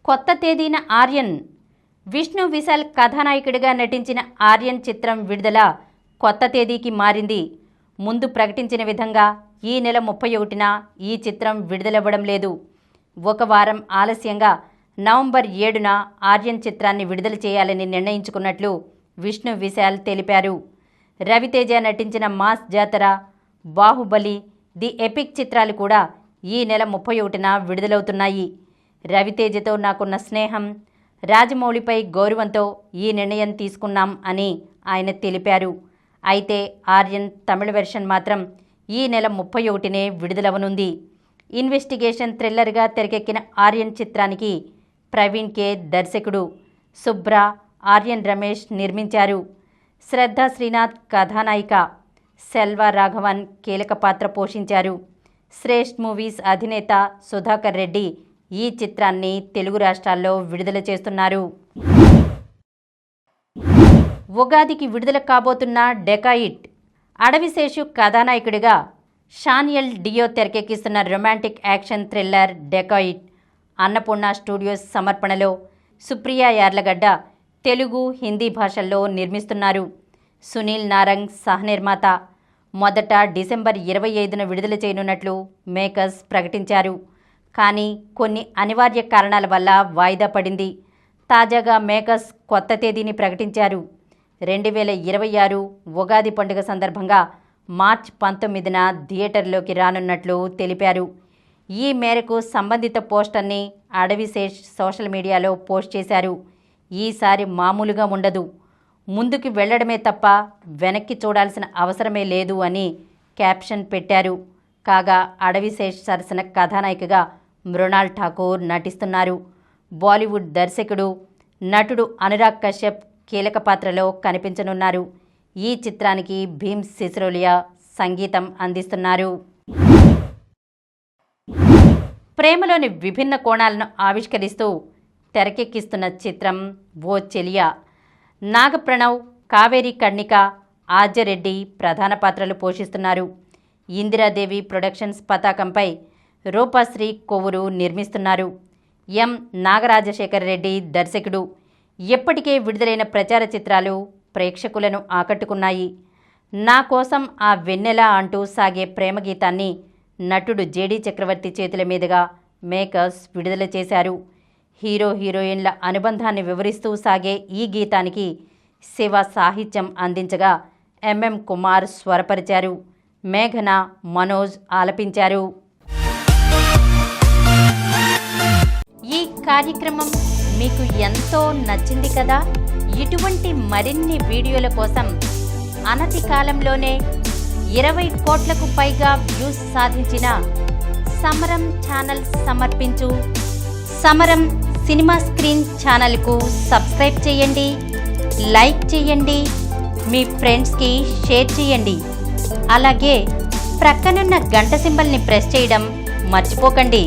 కొత్త తేదీన ఆర్యన్. విష్ణు విశాల్ కథానాయకుడిగా నటించిన ఆర్యన్ చిత్రం విడుదల కొత్త తేదీకి మారింది. ముందు ప్రకటించిన విధంగా ఈ నెల 31న ఈ చిత్రం విడుదలవ్వడం లేదు. ఒక వారం ఆలస్యంగా నవంబర్ 7న ఆర్యన్ చిత్రాన్ని విడుదల చేయాలని నిర్ణయించుకున్నట్లు విష్ణు విశాల్ తెలిపారు. రవితేజ నటించిన మాస్ జాతర, బాహుబలి, ది ఎపిక్ చిత్రాలు కూడా ఈ నెల 31న విడుదలవుతున్నాయి. రవితేజతో నాకున్న స్నేహం, రాజమౌళిపై గౌరవంతో ఈ నిర్ణయం తీసుకున్నాం అని ఆయన తెలిపారు. అయితే ఆర్యన్ తమిళ వెర్షన్ మాత్రం ఈ నెల 31నే విడుదలవనుంది. ఇన్వెస్టిగేషన్ థ్రిల్లర్గా తెరకెక్కిన ఆర్యన్ చిత్రానికి ప్రవీణ్ కే దర్శకుడు, శుభ్ర, ఆర్యన్ రమేష్ నిర్మించారు. శ్రద్ధ శ్రీనాథ్ కథానాయిక, సెల్వా రాఘవన్ కీలక పాత్ర పోషించారు. శ్రేష్ఠ్ మూవీస్ అధినేత సుధాకర్ రెడ్డి ఈ చిత్రాన్ని తెలుగు రాష్ట్రాల్లో విడుదల చేస్తున్నారు. ఉగాదికి విడుదల కాబోతున్న డెకాయిట్. అడవిశేషు కథానాయకుడిగా షానియల్ డియో తెరకెక్కిస్తున్న romantic action thriller dacoit Annapurna studios సమర్పణలో సుప్రియా యార్లగడ్డ తెలుగు, హిందీ భాషల్లో నిర్మిస్తున్నారు. సునీల్ నారంగ్ సహనిర్మాత. మొదట డిసెంబర్ 25న విడుదల చేయనున్నట్లు మేకర్స్ ప్రకటించారు. కానీ కొన్ని అనివార్య కారణాల వల్ల వాయిదా పడింది. తాజాగా మేకర్స్ కొత్త తేదీని ప్రకటించారు. 2026 ఉగాది పండుగ సందర్భంగా మార్చి 19న థియేటర్లోకి రానున్నట్లు తెలిపారు. ఈ మేరకు సంబంధిత పోస్టర్ని అడవిశేష్ సోషల్ మీడియాలో పోస్ట్ చేశారు. ఈసారి మామూలుగా ఉండదు, ముందుకు వెళ్లడమే తప్ప వెనక్కి చూడాల్సిన అవసరమే లేదు అని క్యాప్షన్ పెట్టారు. కాగా అడవిశేష్ సరసన కథానాయికగా మృణాల్ ఠాకూర్ నటిస్తున్నారు. బాలీవుడ్ దర్శకుడు, నటుడు అనురాగ్ కశ్యప్ కీలక పాత్రలో కనిపించనున్నారు. ఈ చిత్రానికి భీమ్ సిసోడియా సంగీతం అందిస్తున్నారు. ప్రేమలోని విభిన్న కోణాలను ఆవిష్కరిస్తూ తెరకెక్కిస్తున్న చిత్రం ఓ చెలియా. నాగప్రణవ్, కావేరి కర్ణిక, ఆద్యరెడ్డి ప్రధాన పాత్రలు పోషిస్తున్నారు. ఇందిరాదేవి ప్రొడక్షన్స్ పతాకంపై రూపశ్రీ కొవ్వూరు నిర్మిస్తున్నారు. ఎం నాగరాజశేఖర్ రెడ్డి దర్శకుడు. ఇప్పటికే విడుదలైన ప్రచార చిత్రాలు ప్రేక్షకులను ఆకట్టుకున్నాయి. నా కోసం ఆ వెన్నెల అంటూ సాగే ప్రేమ గీతాన్ని నటుడు జేడీ చక్రవర్తి చేతుల మీదుగా మేకర్స్ విడుదల చేశారు. హీరో హీరోయిన్ల అనుబంధాన్ని వివరిస్తూ సాగే ఈ గీతానికి శివ సాహిత్యం అందించగా ఎంఎం కుమార్ స్వరపరిచారు. మేఘన, మనోజ్ ఆలపించారు. ఈ కార్యక్రమం మీకు ఎంతో నచ్చింది కదా. ఇటువంటి మరిన్ని వీడియోల కోసం అనతి కాలంలోనే 20 కోట్లకు పైగా వ్యూస్ సాధించిన సమరం ఛానల్ సమర్పించు సమరం సినిమా స్క్రీన్ ఛానల్కు సబ్స్క్రైబ్ చేయండి, లైక్ చేయండి, మీ ఫ్రెండ్స్కి షేర్ చేయండి. అలాగే ప్రక్కనున్న గంట సింబల్ని ప్రెస్ చేయడం మర్చిపోకండి.